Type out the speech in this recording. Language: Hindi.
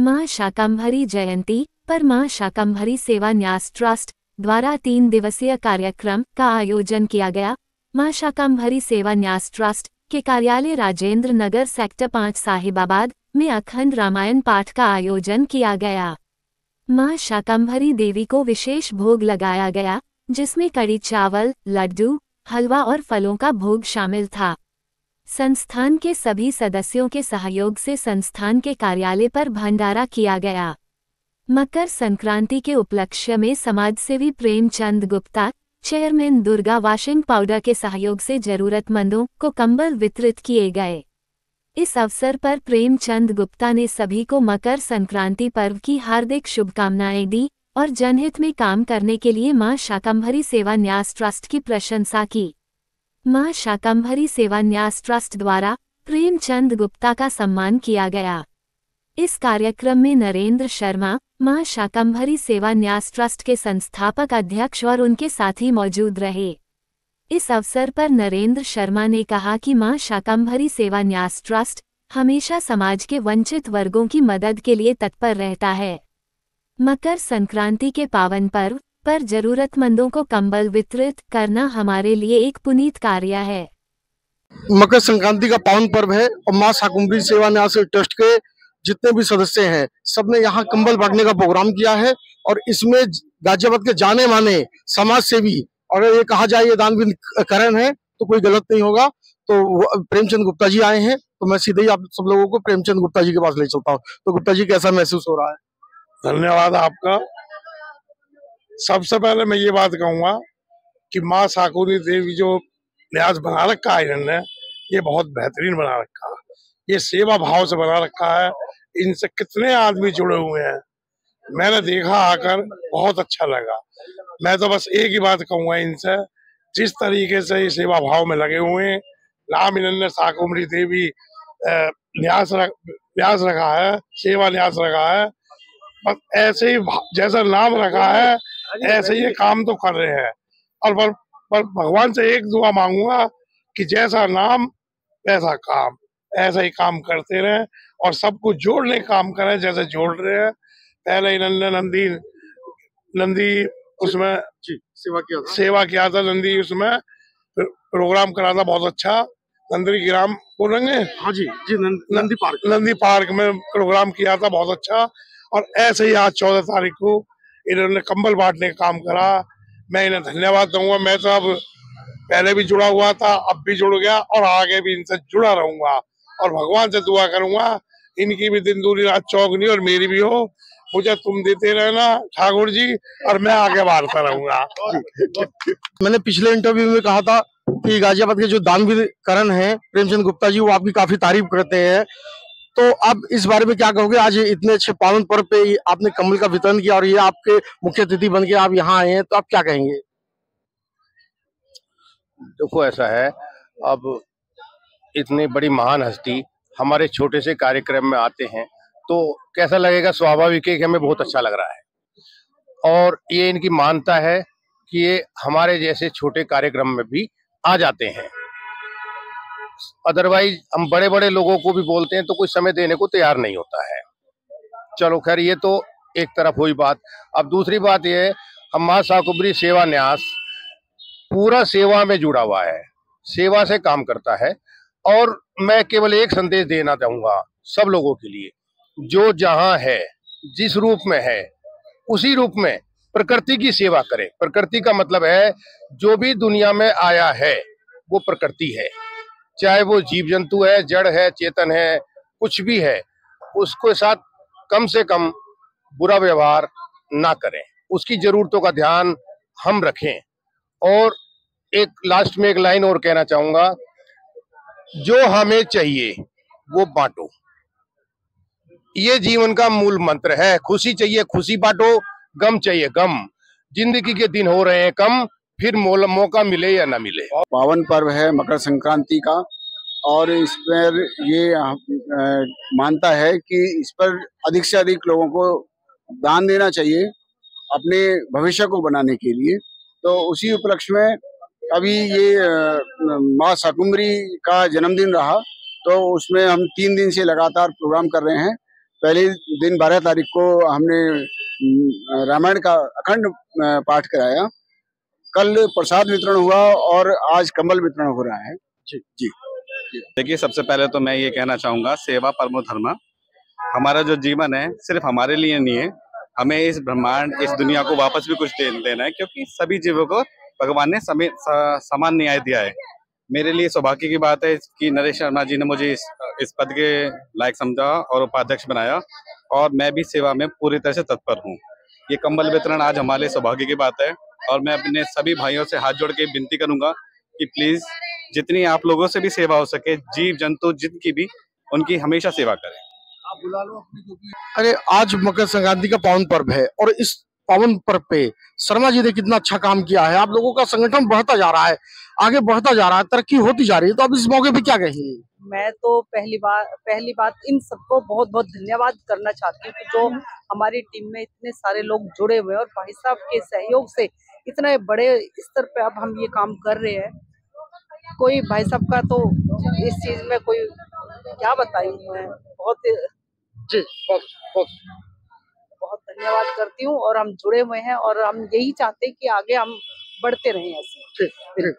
मां शाकंभरी जयंती पर मां शाकंभरी सेवा न्यास ट्रस्ट द्वारा 3 दिवसीय कार्यक्रम का आयोजन किया गया। मां शाकंभरी सेवा न्यास ट्रस्ट के कार्यालय राजेंद्र नगर सेक्टर 5 साहिबाबाद में अखंड रामायण पाठ का आयोजन किया गया। मां शाकंभरी देवी को विशेष भोग लगाया गया, जिसमें कड़ी चावल, लड्डू, हलवा और फलों का भोग शामिल था। संस्थान के सभी सदस्यों के सहयोग से संस्थान के कार्यालय पर भंडारा किया गया। मकर संक्रांति के उपलक्ष्य में समाजसेवी Premchand Gupta, chairman Durga washing powder के सहयोग से जरूरतमंदों को कंबल वितरित किए गए। इस अवसर पर प्रेमचंद गुप्ता ने सभी को मकर संक्रांति पर्व की हार्दिक शुभकामनाएं दी और जनहित में काम करने के लिए मां शाकंभरी सेवा न्यास ट्रस्ट की प्रशंसा की। मां शाकंभरी सेवा न्यास ट्रस्ट द्वारा प्रेमचंद गुप्ता का सम्मान किया गया। इस कार्यक्रम में नरेंद्र शर्मा, मां शाकंभरी सेवा न्यास ट्रस्ट के संस्थापक अध्यक्ष और उनके साथी मौजूद रहे। इस अवसर पर नरेंद्र शर्मा ने कहा कि मां शाकंभरी सेवा न्यास ट्रस्ट हमेशा समाज के वंचित वर्गों की मदद के लिए तत्पर रहता है। मकर संक्रांति के पावन पर्व पर जरूरतमंदों को कंबल वितरित करना हमारे लिए एक पुनीत कार्य है। मकर संक्रांति का पावन पर्व है और मां शाकंभरी सेवा न्यास ट्रस्ट के जितने भी सदस्य हैं, सबने यहाँ कंबल बांटने का प्रोग्राम किया है और इसमें गाजियाबाद के जाने माने समाज सेवी, और ये कहा जाए ये दानवीर करण है तो कोई गलत नहीं होगा, तो प्रेमचंद गुप्ता जी आए हैं, तो मैं सीधे ही आप सब लोगों को प्रेमचंद गुप्ता जी के पास ले चलता हूँ। तो गुप्ता जी, कैसा महसूस हो रहा है? धन्यवाद आपका। सबसे पहले मैं ये बात कहूंगा कि माँ शाकंभरी देवी जो न्यास बना रखा है इन्होंने, ये बहुत बेहतरीन बना रखा है। ये सेवा भाव से बना रखा है। इनसे कितने आदमी जुड़े हुए हैं, मैंने देखा आकर, बहुत अच्छा लगा। मैं तो बस एक ही बात कहूंगा इनसे, जिस तरीके से ये सेवा भाव में लगे हुए हैं, नाम इन्होंने शाकंभरी देवी न्यास रखा है, सेवा न्यास रखा है, बस ऐसे ही जैसा नाम रखा है ऐसे ही काम तो कर रहे हैं। और पर भगवान से एक दुआ मांगूंगा कि जैसा नाम वैसा काम, ऐसा ही काम करते रहे और सबको जोड़ने काम करें जैसे जोड़ रहे हैं। पहले इन्होंने नंदी उसमें सेवा किया था, नंदी उसमें प्रोग्राम करा था बहुत अच्छा, नंदी ग्राम बोलेंगे, हाँ जी नंदी पार्क में प्रोग्राम किया था बहुत अच्छा। और ऐसे ही आज 14 तारीख को इन्होंने कंबल बांटने का काम करा। मैं इन्हें धन्यवाद दूंगा। मैं तो अब पहले भी जुड़ा हुआ था, अब भी जुड़ गया और आगे भी इनसे जुड़ा रहूंगा और भगवान से दुआ करूंगा इनकी भी दिन दूनी रात चौगनी और मेरी भी हो। मुझे तुम देते रहना ठाकुर जी और मैं आगे बढ़ता रहूंगा। मैंने पिछले इंटरव्यू में कहा था कि गाजियाबाद के जो दानवीर करण हैं प्रेमचंद गुप्ता जी, वो आपकी काफी तारीफ करते हैं, तो आप इस बारे में क्या कहोगे? आज इतने अच्छे पावन पर्व पे आपने कंबल का वितरण किया और ये आपके मुख्य अतिथि बन के आप यहाँ आए हैं, तो आप क्या कहेंगे? देखो, ऐसा है, अब इतनी बड़ी महान हस्ती हमारे छोटे से कार्यक्रम में आते हैं तो कैसा लगेगा? स्वाभाविक है कि हमें बहुत अच्छा लग रहा है और ये इनकी मानता है कि ये हमारे जैसे छोटे कार्यक्रम में भी आ जाते हैं। अदरवाइज हम बड़े बड़े लोगों को भी बोलते हैं तो कोई समय देने को तैयार नहीं होता है। चलो खैर, ये तो एक तरफ हुई बात। अब दूसरी बात ये है, हम मां शाकंभरी सेवा न्यास पूरा सेवा में जुड़ा हुआ है, सेवा से काम करता है और मैं केवल एक संदेश देना चाहूंगा सब लोगों के लिए, जो जहां है, जिस रूप में है, उसी रूप में प्रकृति की सेवा करें। प्रकृति का मतलब है जो भी दुनिया में आया है वो प्रकृति है, चाहे वो जीव जंतु है, जड़ है, चेतन है, कुछ भी है, उसके साथ कम से कम बुरा व्यवहार ना करें, उसकी जरूरतों का ध्यान हम रखें। और एक लास्ट में एक लाइन और कहना चाहूंगा, जो हमें चाहिए वो बांटो, ये जीवन का मूल मंत्र है। खुशी चाहिए खुशी बांटो, गम चाहिए गम। जिंदगी के दिन हो रहे हैं कम, फिर मौका मिले या ना मिले। पावन पर्व है मकर संक्रांति का और इस पर ये मानता है कि इस पर अधिक से अधिक लोगों को दान देना चाहिए अपने भविष्य को बनाने के लिए। तो उसी उपलक्ष्य में अभी ये माँ शाकंभरी का जन्मदिन रहा, तो उसमें हम 3 दिन से लगातार प्रोग्राम कर रहे हैं पहले दिन 12 तारीख को हमने रामायण का अखंड पाठ कराया। कल प्रसाद वितरण हुआ और आज कंबल वितरण हो रहा है। जी जी। देखिए, सबसे पहले तो मैं ये कहना चाहूँगा, सेवा परमो धर्मः। हमारा जो जीवन है सिर्फ हमारे लिए नहीं है, हमें इस ब्रह्मांड, इस दुनिया को वापस भी कुछ देना है, क्योंकि सभी जीवों को भगवान ने समान न्याय दिया है। मेरे लिए सौभाग्य की बात है कि नरेश शर्मा जी ने मुझे इस पद के लायक समझा और उपाध्यक्ष बनाया, और मैं भी सेवा में पूरी तरह से तत्पर हूँ। ये कंबल वितरण आज हमारे लिए सौभाग्य की बात है, और मैं अपने सभी भाइयों से हाथ जोड़ के विनती करूंगा कि प्लीज जितनी आप लोगों से भी सेवा हो सके, जीव जंतु जिनकी भी, उनकी हमेशा सेवा करें। आप बुला लो अपनी। अरे आज मकर संक्रांति का पावन पर्व है और इस पावन पर्व पे शर्मा जी ने कितना अच्छा काम किया है। आप लोगों का संगठन बढ़ता जा रहा है, आगे बढ़ता जा रहा है, तरक्की होती जा रही है, तो आप इस मौके पे क्या कहेंगे? मैं तो पहली बात इन सबको बहुत बहुत धन्यवाद करना चाहती हूँ कि जो हमारी टीम में इतने सारे लोग जुड़े हुए हैं और भाई साहब के सहयोग से इतने बड़े स्तर पे अब हम ये काम कर रहे हैं। कोई भाई साहब का तो इस चीज में कोई क्या बताऊं, मैं बहुत धन्यवाद करती हूँ। और हम जुड़े हुए हैं और हम यही चाहते हैं कि आगे हम बढ़ते रहें ऐसे।